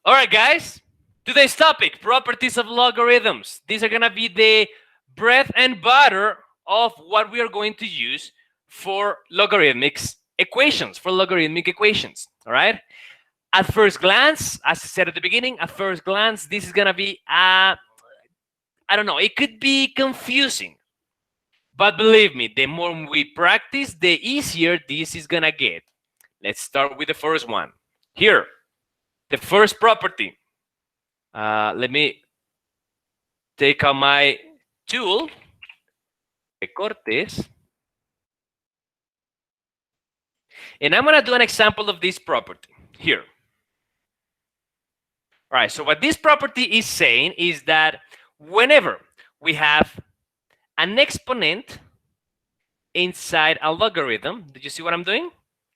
All right, guys. Today's topic, properties of logarithms. These are going to be the bread and butter of what we are going to use for logarithmic equations. All right? At first glance, as I said at the beginning, at first glance, this is going to be, I don't know, it could be confusing. But believe me, the more we practice, the easier this is going to get. Let's start with the first one. Here, the first property. Let me take out my tool, recortes, and I'm going to do an example of this property here. All right, so what this property is saying is that whenever we have an exponent inside a logarithm, did you see what I'm doing?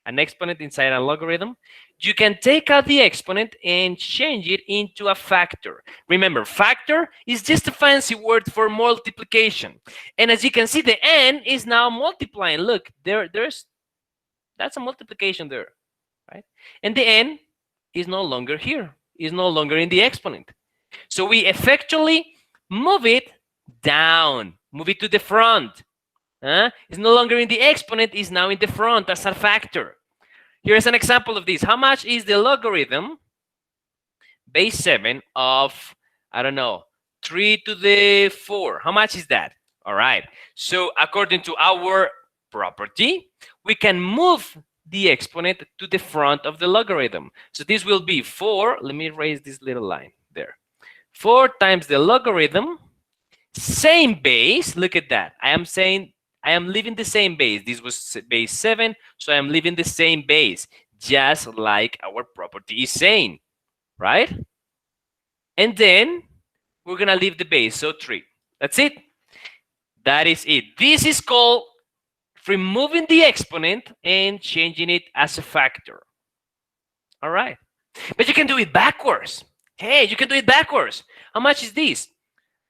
An exponent inside a logarithm, you can take out the exponent and change it into a factor. Remember, factor is just a fancy word for multiplication. And as you can see, the n is now multiplying. Look, that's a multiplication there, right? And the n is no longer here, is no longer in the exponent. So we effectually move it down, move it to the front. It's no longer in the exponent, it's now in the front as a factor. Here's an example of this. How much is the logarithm base 7 of, I don't know, 3 to the 4? How much is that? All right. So according to our property, we can move the exponent to the front of the logarithm. So this will be 4. Let me erase this little line there. 4 times the logarithm, same base. Look at that. I am saying I am leaving the same base. This was base 7, so I am leaving the same base, just like our property is saying, right? And then we're going to leave the base, so 3. That's it. That is it. This is called removing the exponent and changing it as a factor. All right. But you can do it backwards. Hey, you can do it backwards. How much is this?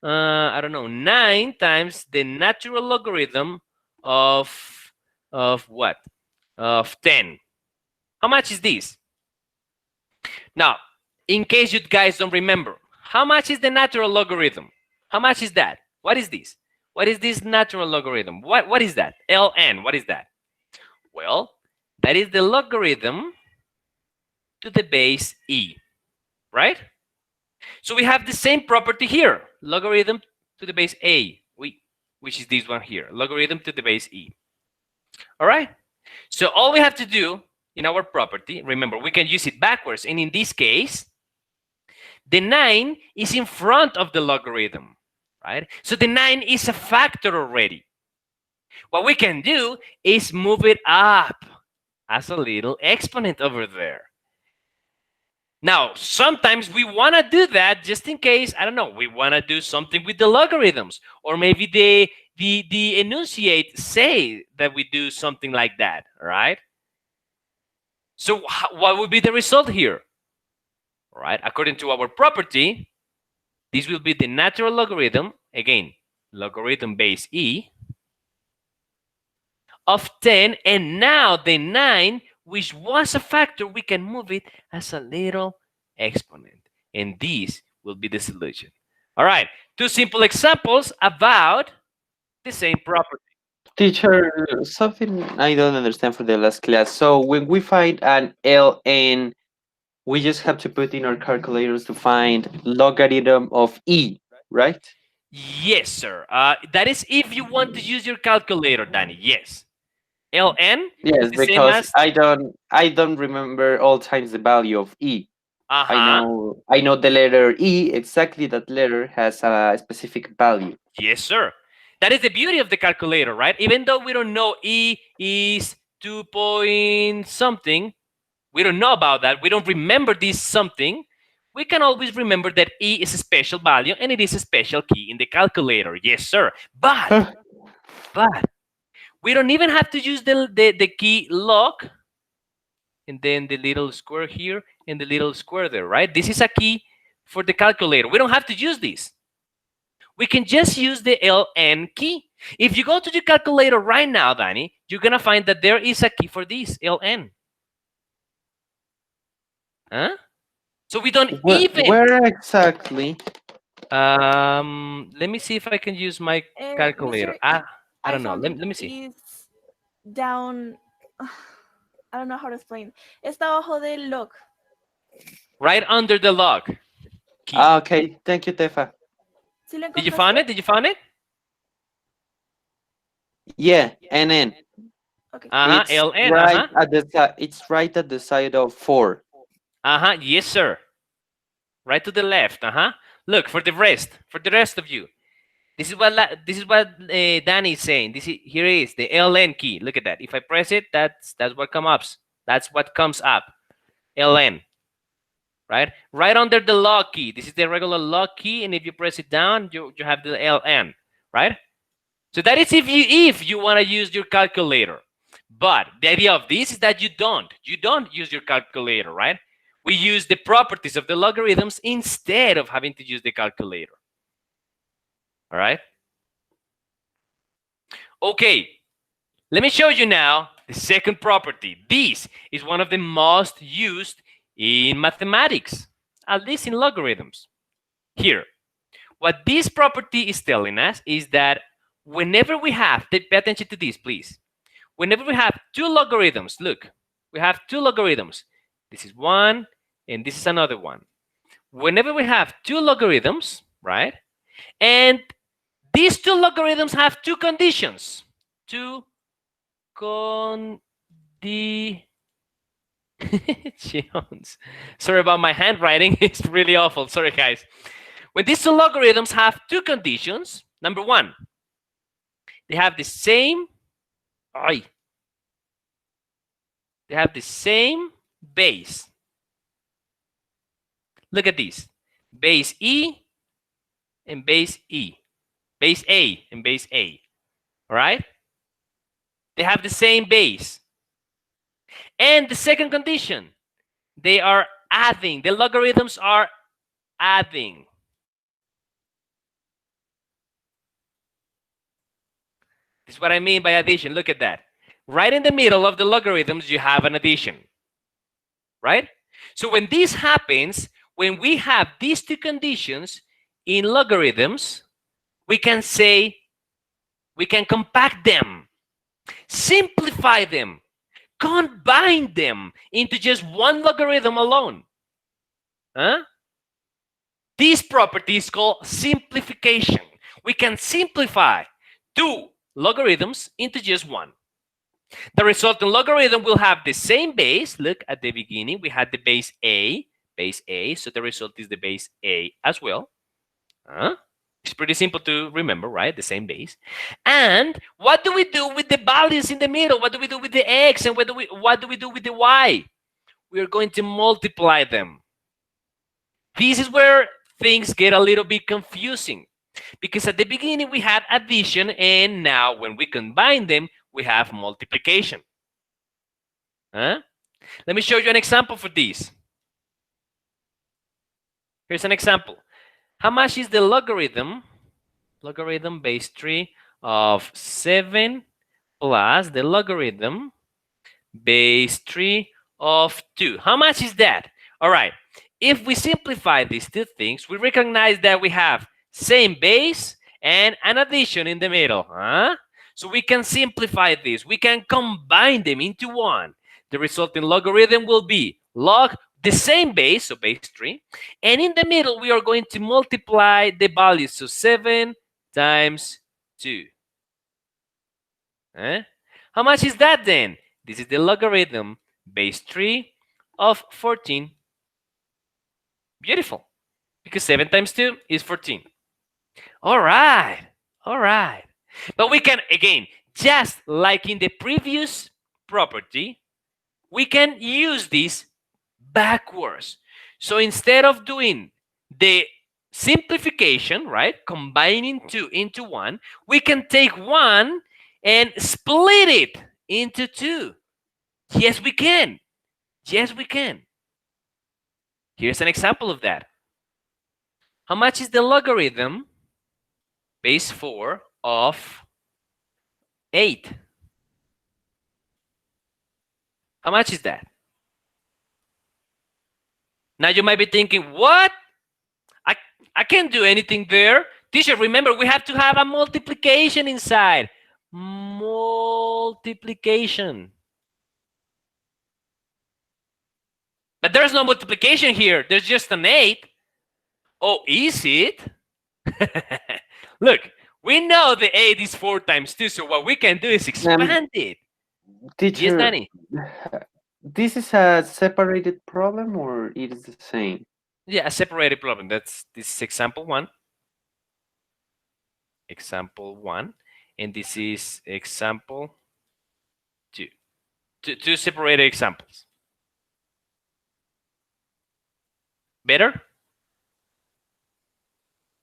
I don't know, 9 times the natural logarithm of what? Of 10. How much is this? Now, in case you guys don't remember, how much is the natural logarithm? How much is that? What is this? What is this natural logarithm? What is that? ln, what is that? Well, that is the logarithm to the base e, right? So we have the same property here, logarithm to the base a, which is this one here, logarithm to the base e. All right? So all we have to do in our property, remember, we can use it backwards. And in this case, the 9 is in front of the logarithm, right? So the 9 is a factor already. What we can do is move it up as a little exponent over there. Now, sometimes we want to do that just in case, I don't know, we want to do something with the logarithms, or maybe the enunciate say that we do something like that, right? So what would be the result here? All right, according to our property, this will be the natural logarithm, again, logarithm base e of 10, and now the 9, which was a factor, we can move it as a little exponent. And this will be the solution. All right, 2 simple examples about the same property. Teacher, something I don't understand for the last class. So when we find an ln, we just have to put in our calculators to find logarithm of e, right? Yes, sir. That is if you want to use your calculator, Danny. Yes. ln is Yes, the same because as, I don't remember all times the value of e. uh-huh. I know the letter e, exactly that letter has a specific value. Yes, sir. That is the beauty of the calculator, right? Even though we don't know E is 2 point something, we don't know about that. We don't remember this something. We can always remember that E is a special value and it is a special key in the calculator. Yes, sir. But we don't even have to use the key log and then the little square here and the little square there, right? This is a key for the calculator. We don't have to use this. We can just use the ln key. If you go to your calculator right now, Danny, you're going to find that there is a key for this, ln. Huh? So we don't Where, even. where exactly? Let me see if I can use my calculator. Mister, I I don't know. found it. Let me see. It's down. I don't know how to explain. Está abajo del log. Right under the log key. Okay, thank you, Tefa. ¿Sí lo Did you find encontraste? it? Did you find it? Yeah, NN. Okay. Uh-huh. It's LN. right Uh-huh. at the side. It's right at the side of 4. Uh-huh. Yes, sir. Right to the left. Uh-huh. Look, for the rest of you. This is what Danny is saying. Here is the LN key. Look at that. If I press it, that's what comes up. That's what comes up. LN. Right under the log key. This is the regular log key, and if you press it down, you have the LN, right? So that is if you want to use your calculator. But the idea of this is that you don't use your calculator, right? We use the properties of the logarithms instead of having to use the calculator. All right? Okay, let me show you now the second property. This is one of the most used in mathematics, at least in logarithms. Here, what this property is telling us is that whenever we have, pay attention to this, please. Whenever we have two logarithms, look, we have two logarithms. This is one, and this is another one. Whenever we have two logarithms, right? And these two logarithms have two conditions. Two conditions. Sorry about my handwriting. It's really awful. Sorry, guys. When these two logarithms have two conditions, number one, they have the same base. Look at this. Base E and base E. Base A and base A. All right? They have the same base. And the second condition, they are adding. The logarithms are adding. This is what I mean by addition. Look at that. Right in the middle of the logarithms, you have an addition. Right? So when this happens, when we have these two conditions in logarithms, we can say, we can compact them, simplify them, combine them into just one logarithm alone. Huh? This property is called simplification. We can simplify two logarithms into just one. The resulting logarithm will have the same base. Look, at the beginning, we had the base A, so the result is the base A as well. It's pretty simple to remember, right? The same base. And what do we do with the values in the middle? What do we do with the X? And what do we do with the Y? We are going to multiply them. This is where things get a little bit confusing, because at the beginning we had addition, and now when we combine them, we have multiplication. Let me show you an example for this. Here's an example. How much is the logarithm base 3 of 7 plus the logarithm base 3 of 2? How much is that? All right. If we simplify these two things, we recognize that we have same base and an addition in the middle. So we can simplify this. We can combine them into one. The resulting logarithm will be log the same base, so base 3. And in the middle, we are going to multiply the values. So 7 times 2. How much is that then? This is the logarithm base 3 of 14. Beautiful. Because 7 times 2 is 14. All right. But we can, again, just like in the previous property, we can use this backwards. So instead of doing the simplification, right, combining two into one, we can take one and split it into two. Yes, we can. Here's an example of that. How much is the logarithm base 4 of 8? How much is that? Now you might be thinking, what? I can't do anything there. Teacher, remember, we have to have a multiplication inside. Multiplication. But there's no multiplication here. There's just an 8. Oh, is it? Look, we know the 8 is 4 times 2, so what we can do is expand it. Yes, Teacher, Danny? this is a separated problem or it is the same? Yeah, a separated problem. This is example 1. Example 1. And this is example 2. Two separated examples. Better?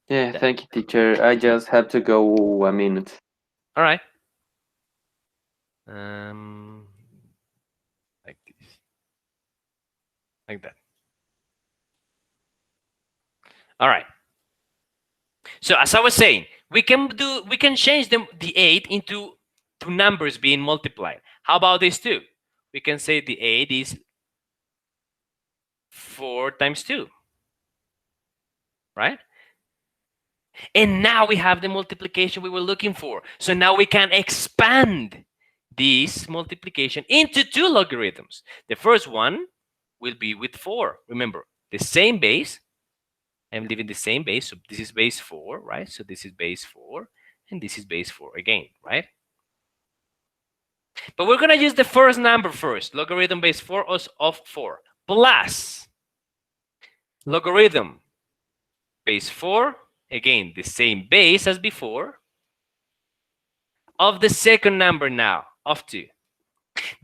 Yeah, thank you, teacher. I just have to go a minute. All right. Like this. Like that. All right. So as I was saying, we can change the 8 into 2 numbers being multiplied. How about this too? We can say the 8 is 4 times 2. Right? And now we have the multiplication we were looking for. So now we can expand this multiplication into 2 logarithms. The first one will be with 4. Remember, the same base. I'm leaving the same base. So this is base 4, right? So this is base 4. And this is base 4 again, right? But we're going to use the first number first. Logarithm base 4 of 4 plus logarithm base 4. Again, the same base as before, of the second number now, of 2.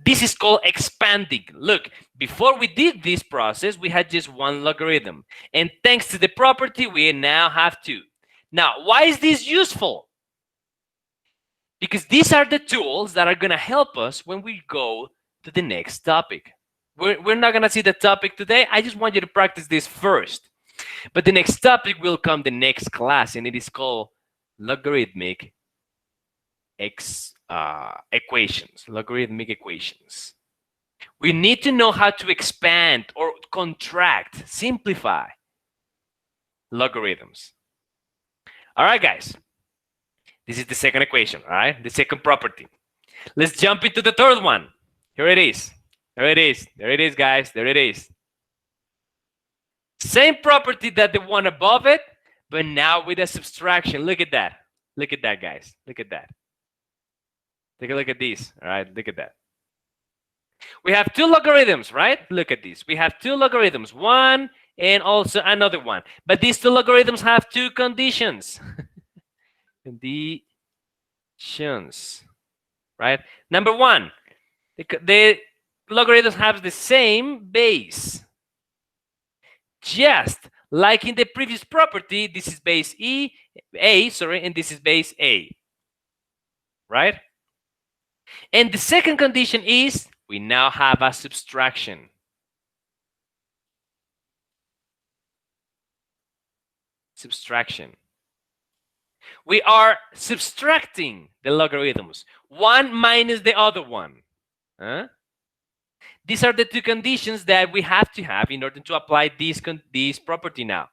This is called expanding. Look, before we did this process, we had just 1 logarithm. And thanks to the property, we now have 2. Now, why is this useful? Because these are the tools that are going to help us when we go to the next topic. We're not going to see the topic today. I just want you to practice this first. But the next topic will come the next class, and it is called logarithmic equations. Logarithmic equations. We need to know how to expand or contract, simplify logarithms. All right, guys. This is the second equation, all right? The second property. Let's jump into the third one. Here it is. There it is. There it is, guys. There it is. Same property that the one above it, but now with a subtraction. Look at that. Look at that, guys. Look at that. Take a look at these. All right, look at that. We have 2 logarithms, right? Look at this. We have 2 logarithms, one and also another one. But these 2 logarithms have 2 conditions. Conditions, right? Number 1, the logarithms have the same base. Just like in the previous property, this is base A, and this is base A, right? And the second condition is we now have a subtraction. Subtraction. We are subtracting the logarithms, one minus the other one. Huh? These are the 2 conditions that we have to have in order to apply this property now.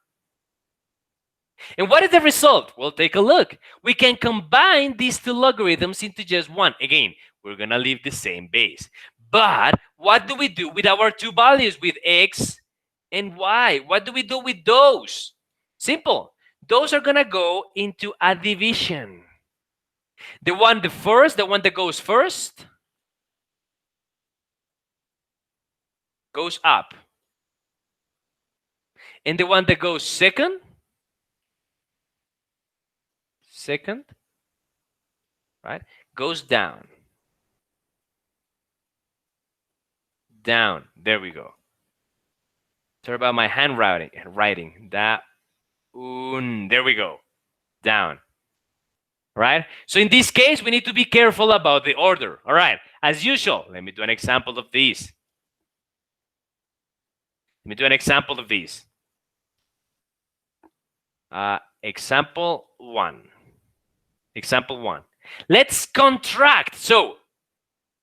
And what is the result? Well, take a look. We can combine these 2 logarithms into just one. Again, we're going to leave the same base. But what do we do with our 2 values, with x and y? What do we do with those? Simple. Those are going to go into a division. The one that goes first, goes up. And the one that goes second, right, goes down. Down. There we go. Sorry about my handwriting. There we go. Down. Right? So in this case, we need to be careful about the order. All right. As usual, let me do an example of these. Let me do an example of these. Example 1. Example 1. Let's contract. So,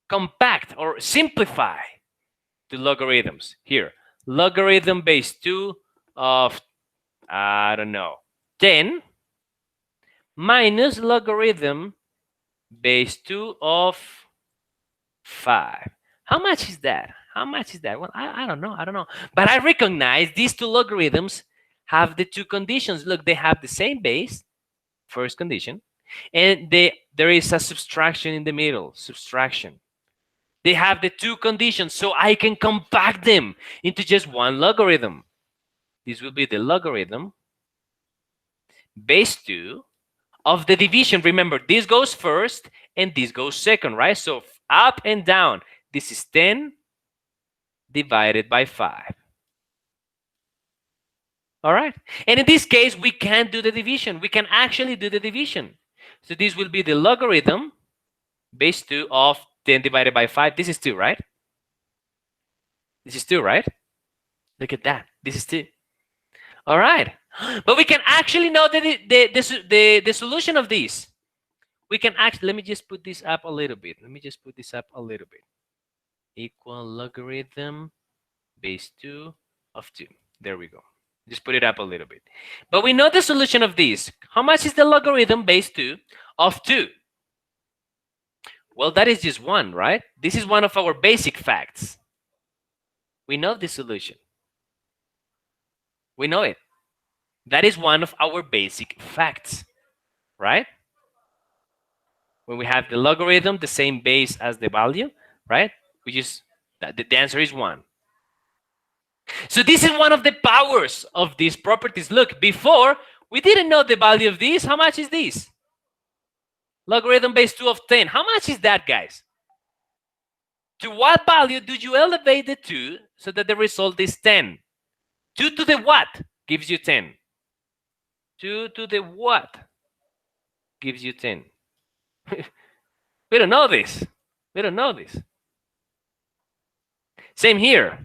compact or simplify the logarithms. Here, logarithm base 2 of, I don't know, 10 minus logarithm base 2 of 5. How much is that? How much is that? Well, I don't know. I don't know. But I recognize these two logarithms have the two conditions. Look, they have the same base, first condition, and there is a subtraction in the middle, subtraction. They have the two conditions, so I can compact them into just one logarithm. This will be the logarithm base 2 of the division. Remember, this goes first and this goes second, right? So up and down. This is 10 divided by 5. All right. And in this case, we can't do the division. We can actually do the division. So this will be the logarithm base 2 of 10 divided by 5. This is 2, right? This is 2, right? Look at that. This is 2. All right. But we can actually know the solution of this. We can actually, let me just put this up a little bit. Let me just put this up a little bit. Equal logarithm base 2 of 2. There we go. Just put it up a little bit. But we know the solution of this. How much is the logarithm base 2 of 2? Well, that is just 1, right? This is one of our basic facts. We know the solution. We know it. That is one of our basic facts, right? When we have the logarithm, the same base as the value, right? We just, the answer is 1. So this is one of the powers of these properties. Look, before, we didn't know the value of this. How much is this? Logarithm base 2 of 10. How much is that, guys? To what value do you elevate the 2 so that the result is 10? 2 to the what gives you 10? 2 to the what gives you 10? We don't know this. We don't know this. Same here.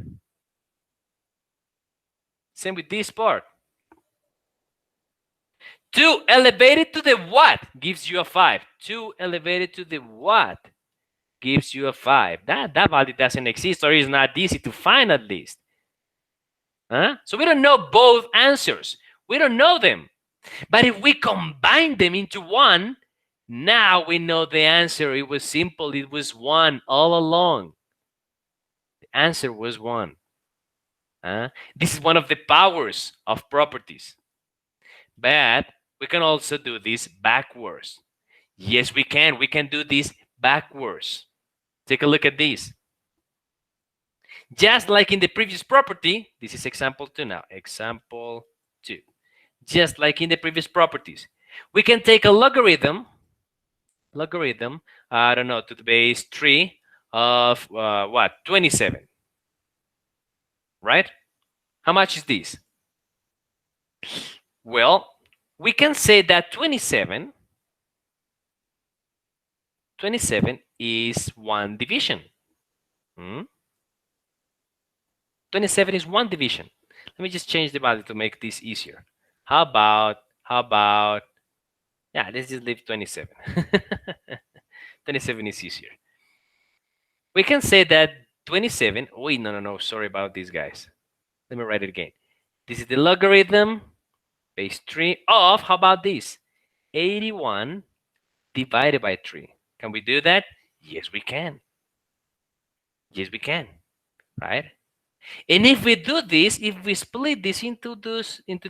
Same with this part. 2 elevated to the what gives you a 5. 2 elevated to the what gives you a 5. That value doesn't exist, or is not easy to find at least. Huh? So we don't know both answers. We don't know them. But if we combine them into one, now we know the answer. It was simple. It was 1 all along. The answer was 1. This is one of the powers of properties. But we can also do this backwards. Yes, we can. We can do this backwards. Take a look at this. Just like in the previous property, this is example 2 now. Example 2. Just like in the previous properties, we can take a logarithm, I don't know, to the base 3 of what? 27. Right? How much is this? Well, we can say that 27 is 1 division. 27 is 1 division. Let me just change the value to make this easier. How about, yeah, let's just leave 27. 27 is easier. We can say that 27, wait, no, sorry about these guys. Let me write it again. This is the logarithm base 3 of, how about this? 81 divided by 3. Can we do that? Yes, we can. Yes, we can, right? And if we do this, if we split this into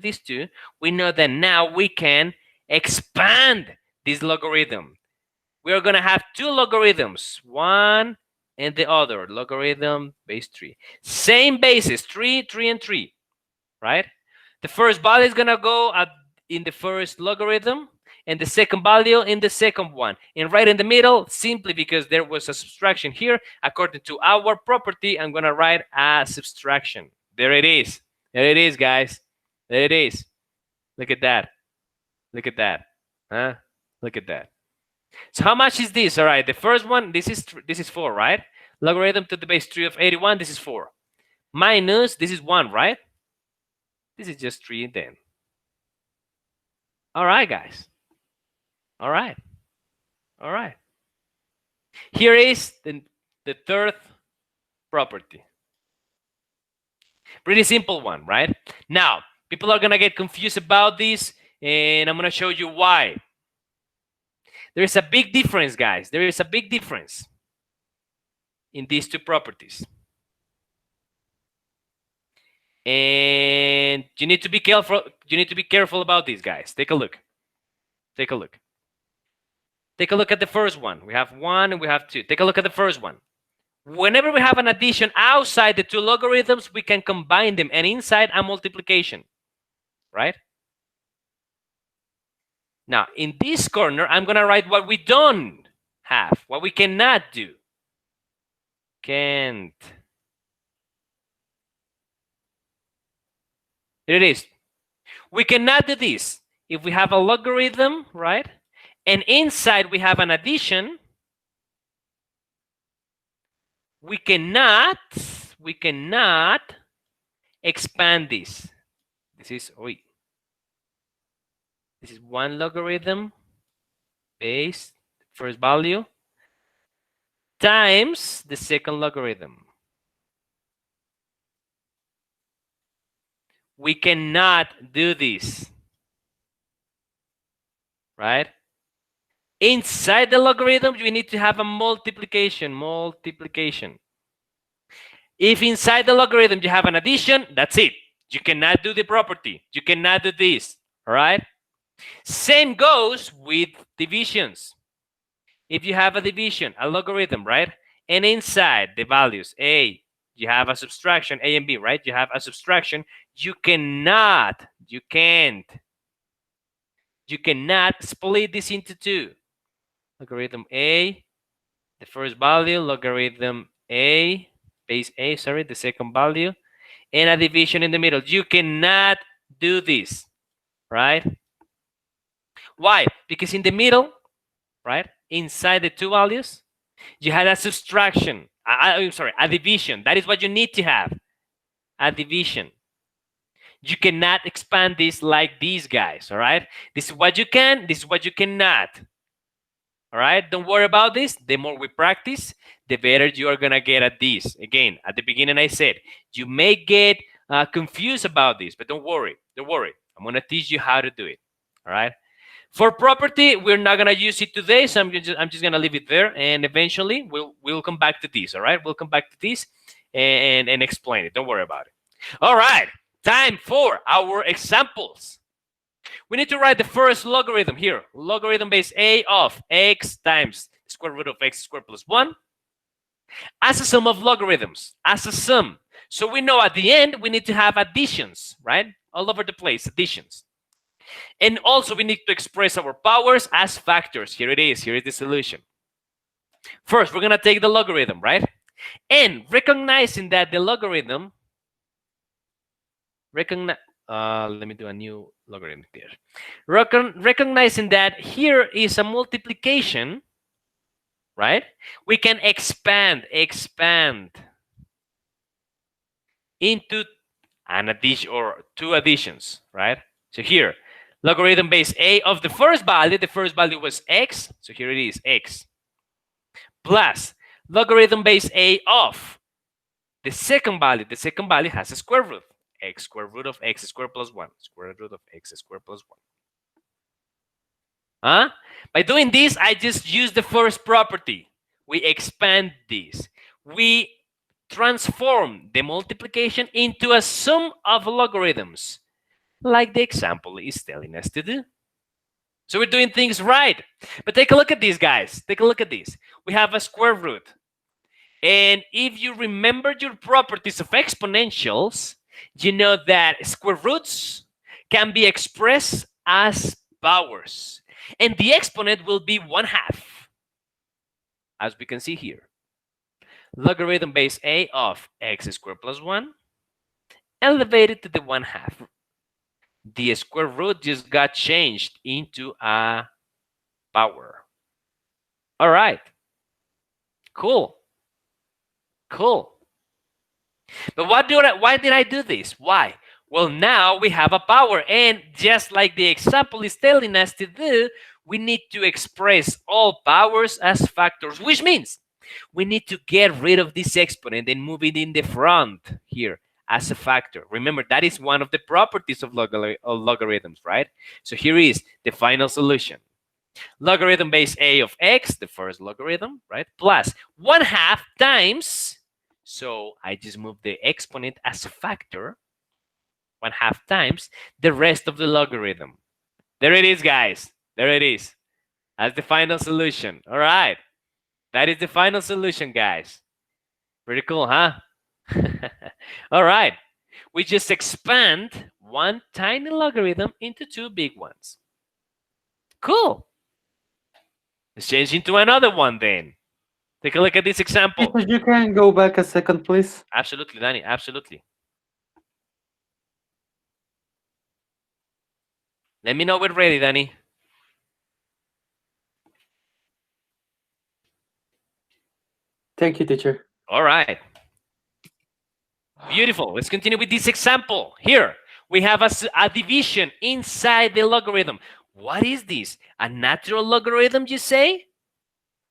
these two, we know that now we can expand this logarithm. We are going to have 2 logarithms, one and the other, logarithm base 3. Same basis, 3, 3, and 3, right? The first value is going to go in the first logarithm, and the second value in the second one. And right in the middle, simply because there was a subtraction here, according to our property, I'm going to write a subtraction. There it is. There it is, guys. There it is. Look at that. Look at that. Huh? Look at that. So how much is this? All right, the first one, this is 4, right? Logarithm to the base 3 of 81, this is 4. Minus, this is 1, right? This is just 3 then. All right, guys. All right. All right. Here is the third property. Pretty simple one, right? Now, people are going to get confused about this, and I'm going to show you why. There is a big difference, guys. There is a big difference in these two properties. And you need to be careful. You need to be careful about these, guys. Take a look. Take a look. Take a look at the first one. We have 1 and we have 2. Take a look at the first one. Whenever we have an addition outside the two logarithms, we can combine them, and inside a multiplication, right? Now, in this corner, I'm going to write what we don't have, what we cannot do. Can't. Here it is. We cannot do this. If we have a logarithm, right? And inside we have an addition, we cannot expand this. This is this is one logarithm base first value times the second logarithm. We cannot do this, right? Inside the logarithm, we need to have a multiplication. If inside the logarithm you have an addition, that's it. You cannot do the property. You cannot do this, all right? Same goes with divisions. If you have a division, a logarithm, right? And inside the values a, you have a subtraction, a and b, right? You have a subtraction. You cannot split this into two. Logarithm a, the first value, logarithm a, base a, sorry, the second value, and a division in the middle. You cannot do this, right? Why? Because in the middle, right, inside the two values, you had a subtraction. I'm sorry, a division. That is what you need to have, a division. You cannot expand this like these guys, all right? This is what you can, this is what you cannot. All right, don't worry about this. The more we practice, the better you are gonna get at this. Again, at the beginning I said, you may get confused about this, but don't worry, don't worry. I'm gonna teach you how to do it, all right? For property, we're not gonna use it today, so I'm just gonna leave it there, and eventually we'll come back to this, all right? We'll come back to this and explain it. Don't worry about it. All right, time for our examples. We need to write the first logarithm here. Logarithm base a of x times square root of x squared plus 1 as a sum of logarithms, as a sum. So we know at the end we need to have additions, right? All over the place, additions. And also we need to express our powers as factors. Here it is. Here is the solution. First, we're going to take the logarithm, right? And recognizing that the logarithm, let me do a new logarithm here. Recognizing that here is a multiplication, right? We can expand into an addition or two additions, right? So here, logarithm base a of the first value was x, so here it is, x, plus logarithm base a of the second value has a square root, x square root of x squared plus 1, square root of x squared plus 1. By doing this, I just use the first property. We expand this. We transform the multiplication into a sum of logarithms, like the example is telling us to do. So we're doing things right. But take a look at these, guys. Take a look at this. We have a square root. And if you remember your properties of exponentials, you know that square roots can be expressed as powers. And the exponent will be 1/2, as we can see here. Logarithm base a of x squared plus 1 elevated to the 1/2. The square root just got changed into a power. All right. Cool. But why did I do this? Why? Well, now we have a power, and just like the example is telling us to do, we need to express all powers as factors, which means we need to get rid of this exponent and move it in the front here as a factor. Remember, that is one of the properties of logarithms, right? So here is the final solution. Logarithm base a of x, the first logarithm, right? Plus 1/2 times, so I just move the exponent as a factor, 1/2 times the rest of the logarithm. There it is, guys. There it is. That's the final solution. All right. That is the final solution, guys. Pretty cool, huh? All right. We just expand one tiny logarithm into two big ones. Cool. Let's change into another one then. Take a look at this example. Peter, you can go back a second, please. Absolutely, Danny. Absolutely. Let me know when ready, Danny. Thank you, teacher. All right. Beautiful. Let's continue with this example. Here, we have a division inside the logarithm. What is this? A natural logarithm, you say?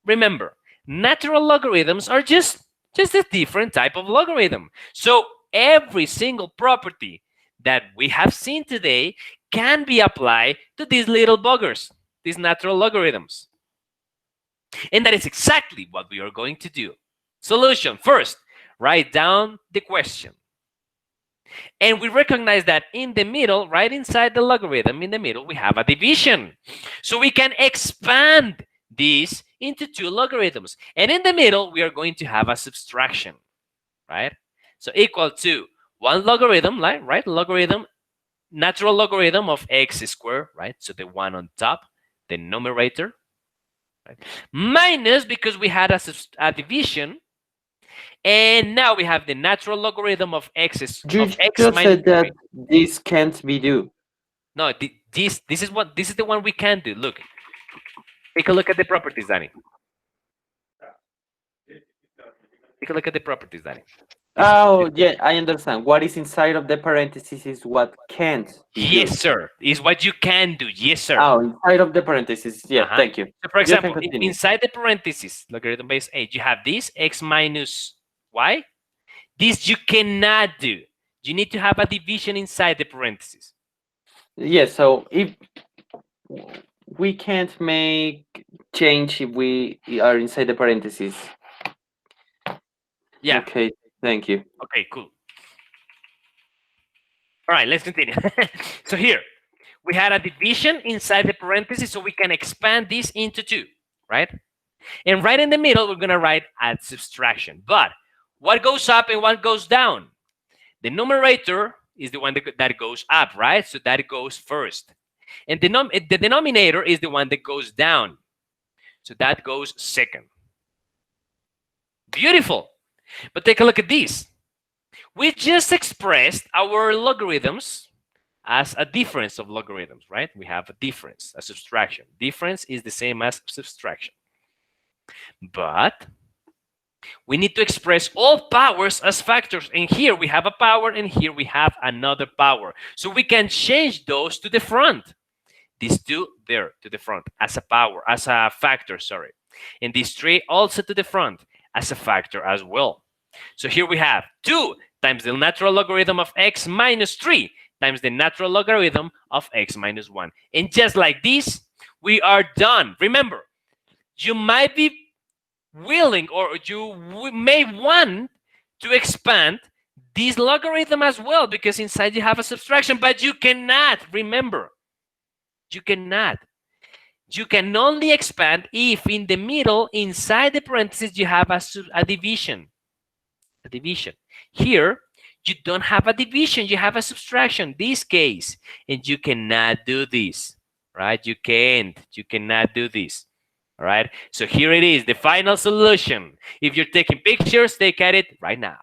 Remember, natural logarithms are just a different type of logarithm. So every single property that we have seen today can be applied to these little buggers, these natural logarithms. And that is exactly what we are going to do. Solution. First, write down the question. And we recognize that in the middle, right inside the logarithm, in the middle, we have a division. So we can expand this into two logarithms. And in the middle, we are going to have a subtraction, right? So equal to one logarithm, right? Logarithm, natural logarithm of x squared, right? So the one on top, the numerator, right? Minus, because we had a division, and now we have the natural logarithm of x. You just said that this can't be do. No, this is the one we can do. Look, take a look at the properties, Danny. Take a look at the properties, Danny. Oh, yeah, I understand. What is inside of the parentheses is what can't be Yes, do. sir. Is what you can do. Yes, sir. Oh, inside of the parentheses. Yeah, thank you. So, for You can example, continue. inside the parentheses, logarithm base 8, you have this x minus y. This you cannot do. You need to have a division inside the parentheses. Yeah, so if we can't make change if we are inside the parentheses. Yeah. Okay, thank you. Okay, cool. All right, let's continue. So here, we had a division inside the parentheses, so we can expand this into two, right? And right in the middle, we're going to write a subtraction. But what goes up and what goes down? The numerator is the one that goes up, right? So that goes first. And the denominator is the one that goes down. So that goes second. Beautiful. But take a look at this. We just expressed our logarithms as a difference of logarithms, right? We have a difference, a subtraction. Difference is the same as subtraction. But we need to express all powers as factors. And here we have a power, and here we have another power. So we can change those to the front. These two there to the front as a power, as a factor, sorry. And these three also to the front as a factor as well. So here we have 2 times the natural logarithm of x minus 3 times the natural logarithm of x minus 1. And just like this, we are done. Remember, you might be willing, or you may want to expand this logarithm as well, because inside you have a subtraction, but you cannot. Remember, you cannot. You can only expand if in the middle, inside the parentheses, you have a division. A division. Here, you don't have a division, you have a subtraction, this case, and you cannot do this, right? You cannot do this. All right, so here it is, the final solution. If you're taking pictures, take at it right now.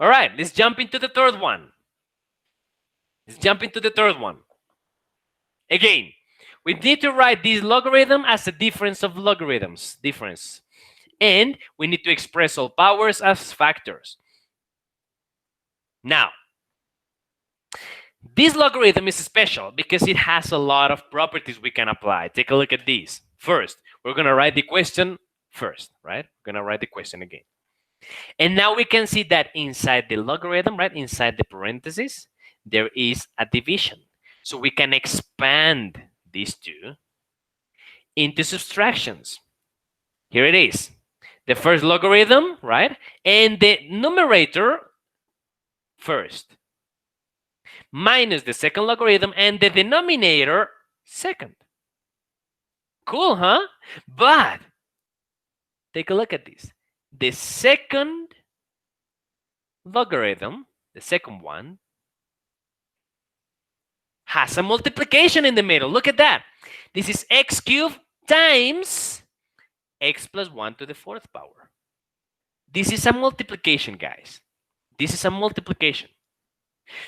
All right, let's jump into the third one. Again, we need to write this logarithm as a difference of logarithms, difference. And we need to express all powers as factors. Now, this logarithm is special because it has a lot of properties we can apply. Take a look at these. First, we're going to write the question first, right? We're going to write the question again. And now we can see that inside the logarithm, right, inside the parentheses, there is a division. So we can expand these two into subtractions. Here it is. The first logarithm, right, and the numerator first, minus the second logarithm and the denominator second. Cool, huh? But take a look at this. The second logarithm, the second one, has a multiplication in the middle. Look at that. This is x cubed times x plus 1 to the 4th power. This is a multiplication, guys. This is a multiplication.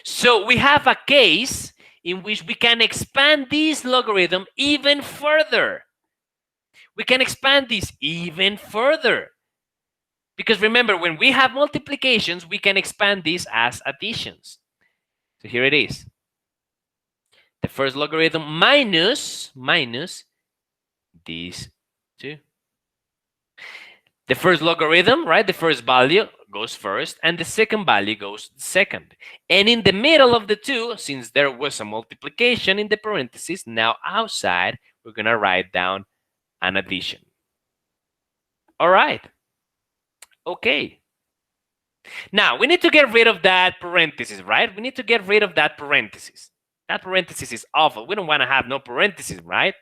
So we have a case in which we can expand this logarithm even further. We can expand this even further. Because remember, when we have multiplications, we can expand these as additions. So here it is. The first logarithm minus these two. The first logarithm, right? The first value goes first, and the second value goes second. And in the middle of the two, since there was a multiplication in the parentheses, now outside, we're going to write down an addition. All right. Okay. Now, we need to get rid of that parenthesis, right? We need to get rid of that parenthesis. That parenthesis is awful. We don't want to have no parenthesis, right?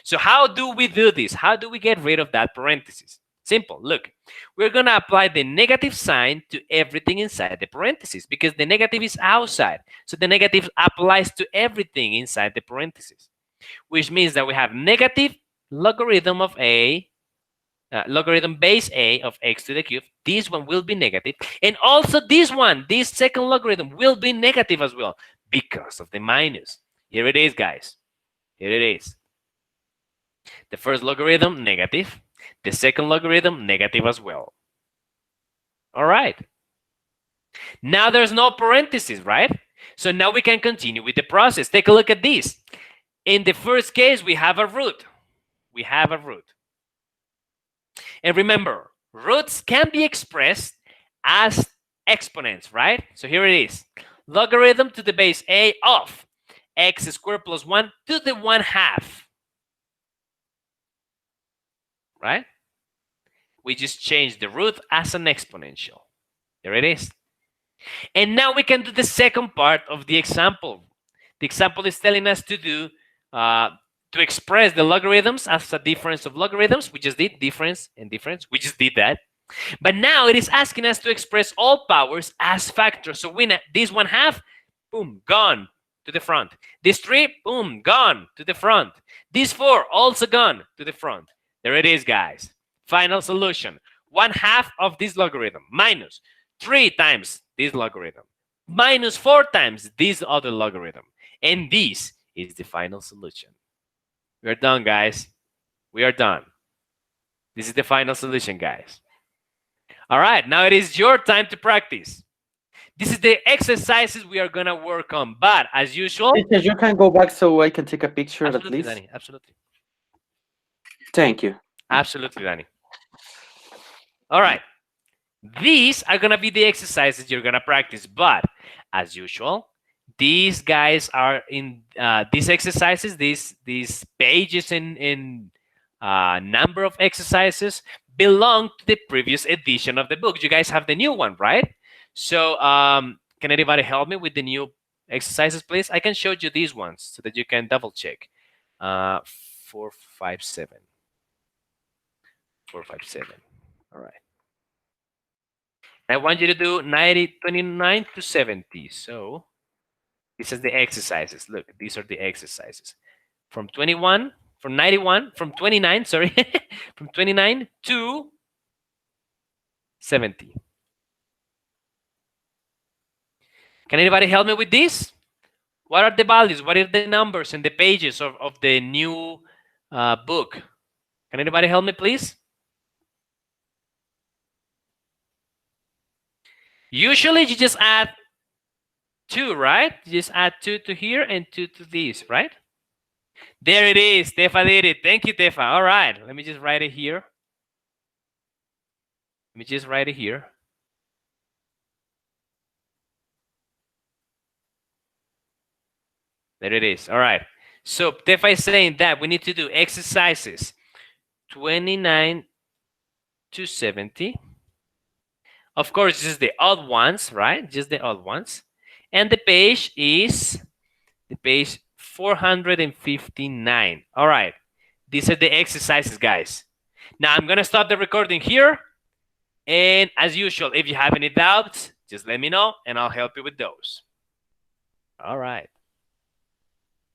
So how do we do this? How do we get rid of that parenthesis? Simple. Look, we're going to apply the negative sign to everything inside the parentheses because the negative is outside. So the negative applies to everything inside the parentheses, which means that we have negative logarithm of a, logarithm base a of x to the cube. This one will be negative. And also this one, this second logarithm will be negative as well because of the minus. Here it is, guys. Here it is. The first logarithm, negative. The second logarithm, negative as well. All right. Now there's no parentheses, right? So now we can continue with the process. Take a look at this. In the first case, we have a root. We have a root. And remember, roots can be expressed as exponents, right? So here it is. Logarithm to the base a of x squared plus 1 to the 1/2. Right? We just changed the root as an exponential. There it is. And now we can do the second part of the example. The example is telling us to do, to express the logarithms as a difference of logarithms. We just did difference and difference. We just did that. But now it is asking us to express all powers as factors. So this 1/2, boom, gone to the front. This 3, boom, gone to the front. This 4, also gone to the front. There it is, guys. Final solution. 1/2 of this logarithm minus 3 times this logarithm minus 4 times this other logarithm. And this is the final solution. We're done, guys. We are done. This is the final solution, guys. All right, now it is your time to practice. This is the exercises we are going to work on. But as usual... You can go back so I can take a picture at Absolutely, least. Danny. Absolutely. Thank you. Absolutely, Danny. All right. These are going to be the exercises you're going to practice. But as usual, these guys are in these exercises, these pages in number of exercises belong to the previous edition of the book. You guys have the new one, right? So can anybody help me with the new exercises, please? I can show you these ones so that you can double check. 457. 457. All right. I want you to do 29 to 70. So this is the exercises. Look, these are the exercises. From 29, sorry, from 29 to 70. Can anybody help me with this? What are the values? What are the numbers and the pages of the new book? Can anybody help me, please? Usually you just add 2, right? You just add 2 to here and 2 to this, right? There it is. Tefa did it. Thank you, Tefa. All right. Let me just write it here. Let me just write it here. There it is. All right. So Tefa is saying that we need to do exercises 29 to 70. Of course, just the odd ones, right? Just the odd ones. And the page is the page 459. All right. These are the exercises, guys. Now I'm going to stop the recording here. And as usual, if you have any doubts, just let me know and I'll help you with those. All right.